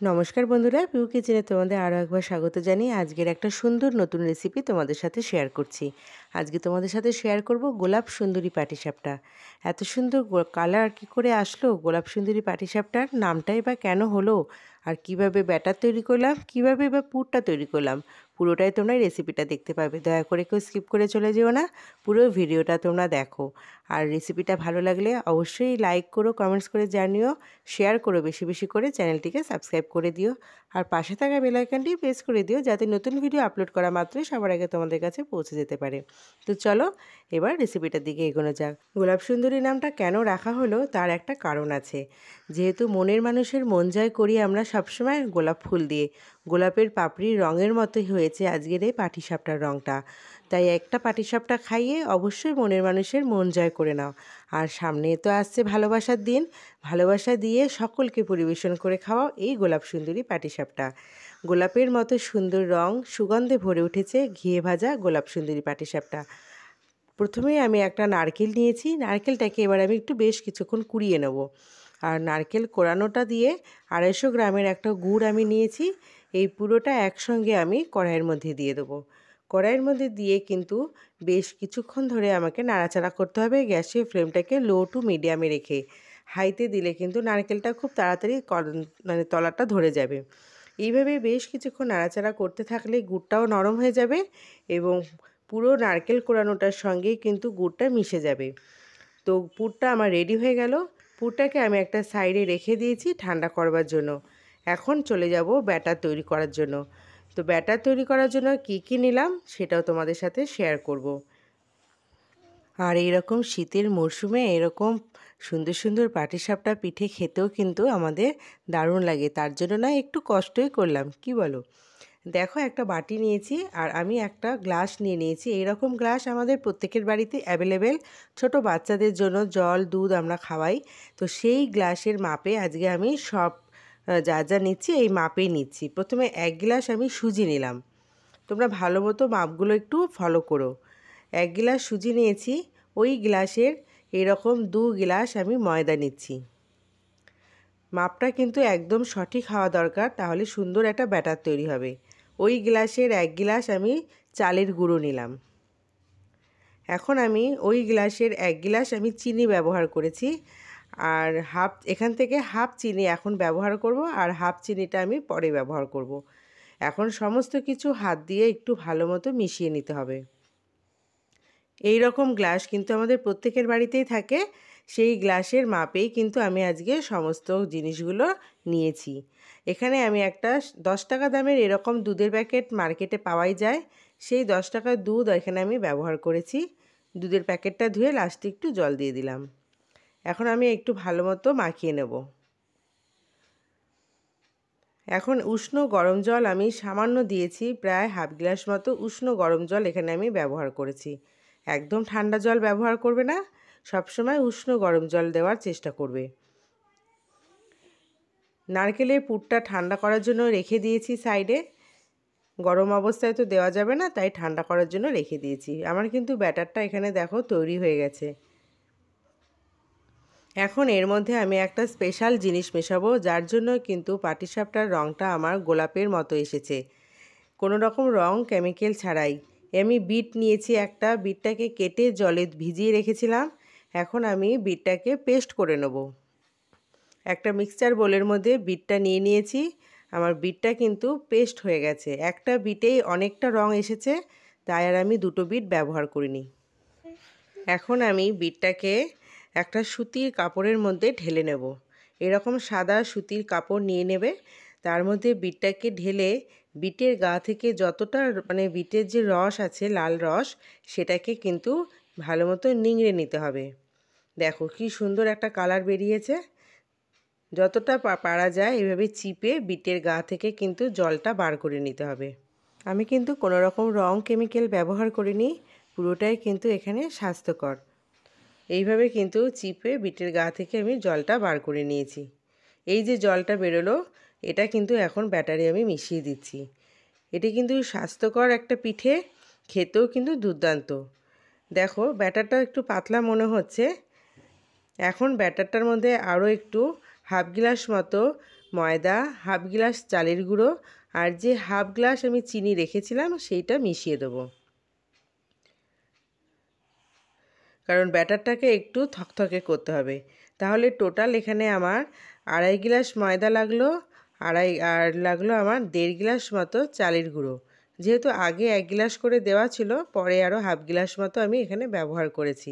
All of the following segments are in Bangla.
নমস্কার বন্ধুরা, পিউ কিচেনে তোমাদের আরও একবার স্বাগত জানিয়ে আজকের একটা সুন্দর নতুন রেসিপি তোমাদের সাথে শেয়ার করছি। আজকে তোমাদের সাথে শেয়ার করব গোলাপ সুন্দরী পাটিসাপটা। এত সুন্দর কালার কী করে আসলো গোলাপ সুন্দরী পাটিসাপটার, নামটাই বা কেন হলো, আর কিভাবে ব্যাটার তৈরি করলাম, কিভাবে বা পুরটা তৈরি করলাম, পুরোটাই তোমরা রেসিপিটা দেখতে পাবে। দয়া করে কেউ স্কিপ করে চলে যেও না, পুরো ভিডিওটা তোমরা দেখো। আর রেসিপিটা ভালো লাগলে অবশ্যই লাইক করো, কমেন্টস করে জানিও, শেয়ার করো বেশি বেশি করে, চ্যানেলটিকে সাবস্ক্রাইব করে দিও, আর পাশে থাকা বেল আইকনটি প্রেস করে দিও যাতে নতুন ভিডিও আপলোড করা মাত্রই সবার আগে তোমাদের কাছে পৌঁছে যেতে পারে। তো চলো এবার রেসিপিটার দিকে এগোনো যাক। গোলাপ সুন্দরী নামটা কেন রাখা হলো তার একটা কারণ আছে। যেহেতু মনের মানুষের মন জয় করি আমরা সবসময় গোলাপ ফুল দিয়ে, গোলাপের পাপড়ির রঙের মতোই হয়েছে আজকের এই পাটিসাপটার রঙটা। তাই একটা পাটিসাপটা খাইয়ে অবশ্যই মনের মানুষের মন জয় করে নাও। আর সামনে তো আসছে ভালোবাসার দিন, ভালোবাসা দিয়ে সকলকে পরিবেশন করে খাওয়াও এই গোলাপ সুন্দরী পাটিসাপটা। গোলাপের মতো সুন্দর রং, সুগন্ধে ভরে উঠেছে ঘিয়ে ভাজা গোলাপ সুন্দরী পাটিসাপটা। প্রথমেই আমি একটা নারকেল নিয়েছি, নারকেলটাকে এবার আমি একটু বেশ কিছুক্ষণ কুড়িয়ে নেব। আর নারকেল কোড়ানোটা দিয়ে 250 গ্রামের একটা গুড় আমি নিয়েছি। এই পুরোটা একসঙ্গে আমি কড়াইয়ের মধ্যে দিয়ে দেবো। কড়াইয়ের মধ্যে দিয়ে কিন্তু বেশ কিছুক্ষণ ধরে আমাকে নাড়াচাড়া করতে হবে, গ্যাসের ফ্লেমটাকে লো টু মিডিয়ামে রেখে। হাইতে দিলে কিন্তু নারকেলটা খুব তাড়াতাড়ি মানে তলাটা ধরে যাবে। এইভাবে বেশ কিছুক্ষণ নাড়াচাড়া করতে থাকলে গুড়টাও নরম হয়ে যাবে এবং পুরো নারকেল কোড়ানোটার সঙ্গেই কিন্তু গুড়টা মিশে যাবে। তো পুরটা আমার রেডি হয়ে গেল। পুরটাকে আমি একটা সাইডে রেখে দিয়েছি ঠান্ডা করবার জন্য। এখন চলে যাব ব্যাটার তৈরি করার জন্য। তো ব্যাটার তৈরি করার জন্য কি কি নিলাম সেটাও তোমাদের সাথে শেয়ার করব। আর এইরকম শীতের মরশুমে এরকম সুন্দর সুন্দর পাটিসাপটা পিঠে খেতেও কিন্তু আমাদের দারুণ লাগে। তার জন্য না একটু কষ্টই করলাম, কি বলো? দেখো, একটা বাটি নিয়েছি আর আমি একটা গ্লাস নিয়ে নিয়েছি। এইরকম গ্লাস আমাদের প্রত্যেকের বাড়িতে অ্যাভেলেবেল। ছোট বাচ্চাদের জন্য জল দুধ আমরা খাওয়াই। তো সেই গ্লাসের মাপে আজকে আমি সব যা যা নিচ্ছি এই মাপেই নিচ্ছি। প্রথমে 1 গ্লাস আমি সুজি নিলাম। তোমরা ভালো মতো মাপগুলো একটু ফলো করো। 1 গ্লাস সুজি নিয়েছি। ওই গ্লাসের এরকম 2 গ্লাস আমি ময়দা নিচ্ছি। মাপটা কিন্তু একদম সঠিক হওয়া দরকার, তাহলে সুন্দর একটা ব্যাটার তৈরি হবে। ওই গ্লাসের 1 গ্লাস আমি চালের গুঁড়ো নিলাম। এখন আমি ওই গ্লাসের 1 গ্লাস আমি চিনি ব্যবহার করেছি। আর এখান থেকে হাফ চিনি এখন ব্যবহার করব, আর হাফ চিনিটা আমি পরে ব্যবহার করব। এখন সমস্ত কিছু হাত দিয়ে একটু ভালো মতো মিশিয়ে নিতে হবে। এই রকম গ্লাস কিন্তু আমাদের প্রত্যেকের বাড়িতেই থাকে। সেই গ্লাসের মাপেই কিন্তু আমি আজকে সমস্ত জিনিসগুলো নিয়েছি। এখানে আমি একটা 10 টাকা দামের এরকম দুধের প্যাকেট মার্কেটে পাওয়াই যায়, সেই 10 টাকার দুধ এখানে আমি ব্যবহার করেছি। দুধের প্যাকেটটা ধুয়ে লাস্টে একটু জল দিয়ে দিলাম। এখন আমি একটু ভালো মতো মাখিয়ে নেব। এখন উষ্ণ গরম জল আমি সামান্য দিয়েছি, প্রায় হাফ গ্লাস মতো উষ্ণ গরম জল এখানে আমি ব্যবহার করেছি। একদম ঠান্ডা জল ব্যবহার করবে না, সবসময় উষ্ণ গরম জল দেওয়ার চেষ্টা করবে। নারকেলের পুরটা ঠান্ডা করার জন্য রেখে দিয়েছি সাইডে। গরম অবস্থায় তো দেওয়া যাবে না, তাই ঠান্ডা করার জন্য রেখে দিয়েছি। আমার কিন্তু ব্যাটারটা এখানে দেখো তৈরি হয়ে গেছে। এখন এর মধ্যে আমি একটা স্পেশাল জিনিস মেশাবো, যার জন্য কিন্তু পাটিসাপটার রঙটা আমার গোলাপের মতো এসেছে, কোনো রকম রং কেমিক্যাল ছাড়াই। আমি বিট নিয়েছি একটা, বিটটাকে কেটে জলে ভিজিয়ে রেখেছিলাম। এখন আমি বিটটাকে পেস্ট করে নেব। একটা মিক্সচার বোলের মধ্যে বিটটা নিয়ে নিয়েছি। আমার বিটটা কিন্তু পেস্ট হয়ে গেছে। একটা বিটেই অনেকটা রং এসেছে, তাই আর আমি দুটো বিট ব্যবহার করিনি। এখন আমি বিটটাকে একটা সুতির কাপড়ের মধ্যে ঢেলে নেব। এরকম সাদা সুতির কাপড় নিয়ে নেবে, তার মধ্যে বিটটাকে ঢেলে বিটের গা থেকে যতটা মানে বিটের যে রস আছে লাল রস, সেটাকে কিন্তু ভালো মতো নিংড়ে নিতে হবে। দেখো কি সুন্দর একটা কালার বেরিয়েছে। যতটা পারা যায় এভাবে চিপে বিটের গা থেকে কিন্তু জলটা বার করে নিতে হবে। আমি কিন্তু কোনো রকম রং কেমিক্যাল ব্যবহার করিনি, পুরোটাই কিন্তু এখানে স্বাস্থ্যকর। এইভাবে কিন্তু চিপে বিটের গা থেকে আমি জলটা বার করে নিয়েছি। এই যে জলটা বেরোলো, এটা কিন্তু এখন ব্যাটারে আমি মিশিয়ে দিচ্ছি। এটি কিন্তু স্বাস্থ্যকর একটা পিঠে, খেতেও কিন্তু দুর্দান্ত। দেখো ব্যাটারটা একটু পাতলা মনে হচ্ছে। এখন ব্যাটারটার মধ্যে আরও একটু হাফ গ্লাস মতো ময়দা, হাফ গ্লাস চালের গুঁড়ো আর যে হাফ গ্লাস আমি চিনি রেখেছিলাম সেইটা মিশিয়ে দেবো। কারণ ব্যাটারটাকে একটু থকথকে করতে হবে। তাহলে টোটাল এখানে আমার 2.5 গ্লাস ময়দা লাগলো, আর লাগলো আমার 1.5 গ্লাস মতো চালের গুঁড়ো। যেহেতু আগে 1 গ্লাস করে দেওয়া ছিল, পরে আরও হাফ গ্লাস মতো আমি এখানে ব্যবহার করেছি।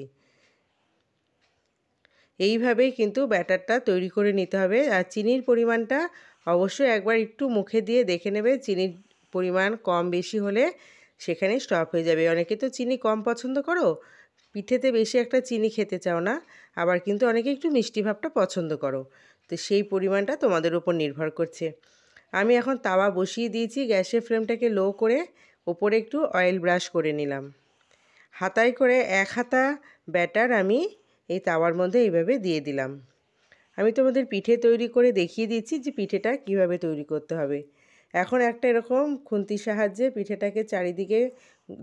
এইভাবেই কিন্তু ব্যাটারটা তৈরি করে নিতে হবে। আর চিনির পরিমাণটা অবশ্যই একবার একটু মুখে দিয়ে দেখে নেবে। চিনির পরিমাণ কম বেশি হলে সেখানে স্টপ হয়ে যাবে। অনেকে তো চিনি কম পছন্দ করো, পিঠেতে বেশি একটা চিনি খেতে চাও না, আবার কিন্তু অনেকে একটু মিষ্টি ভাবটা পছন্দ করো। তো সেই পরিমাণটা তোমাদের উপর নির্ভর করছে। আমি এখন তাওয়া বসিয়ে দিয়েছি, গ্যাসের ফ্লেমটাকে লো করে ওপরে একটু অয়েল ব্রাশ করে নিলাম। হাতায় করে 1 হাতা ব্যাটার আমি এই তাওয়ার মধ্যে এইভাবে দিয়ে দিলাম। আমি তোমাদের পিঠে তৈরি করে দেখিয়ে দিচ্ছি যে পিঠেটা কিভাবে তৈরি করতে হবে। এখন একটা এরকম খুন্তির সাহায্যে পিঠেটাকে চারিদিকে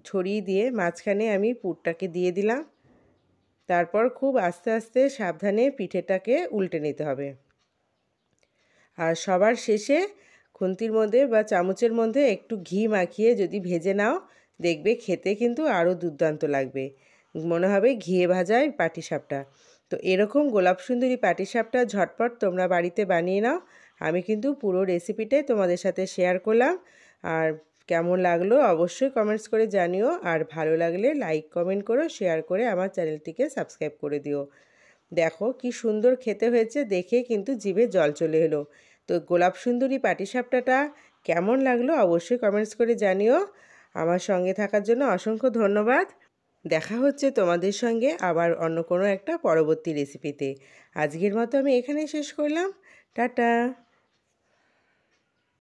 ছড়িয়ে দিয়ে মাঝখানে আমি পুরটাকে দিয়ে দিলাম। তারপর খুব আস্তে আস্তে সাবধানে পিঠেটাকে উল্টে নিতে হবে। আর সবার শেষে খুন্তির মধ্যে বা চামচের মধ্যে একটু ঘি মাখিয়ে যদি ভেজে নাও, দেখবে খেতে কিন্তু আরও দুর্দান্ত লাগবে। মনে হবে ঘিয়ে ভাজায় পাটিসাপটা। তো এরকম গোলাপ সুন্দরী পাটিসাপটা ঝটপট তোমরা বাড়িতে বানিয়ে নাও। আমি কিন্তু পুরো রেসিপিটাই তোমাদের সাথে শেয়ার করলাম। আর কেমন লাগলো অবশ্যই কমেন্টস করে জানিও। আর ভালো লাগলে লাইক কমেন্ট করো, শেয়ার করে আমার চ্যানেলটিকে সাবস্ক্রাইব করে দিও। দেখো কি সুন্দর খেতে হয়েছে, দেখে কিন্তু জিভে জল চলে এলো। তো গোলাপ সুন্দরী পাটিসাপটাটা কেমন লাগলো অবশ্যই কমেন্টস করে জানিও। আমার সঙ্গে থাকার জন্য অসংখ্য ধন্যবাদ। দেখা হচ্ছে তোমাদের সঙ্গে আবার অন্য কোনো একটা পরবর্তী রেসিপিতে। আজকের মতো আমি এখানেই শেষ করলাম। টাটা।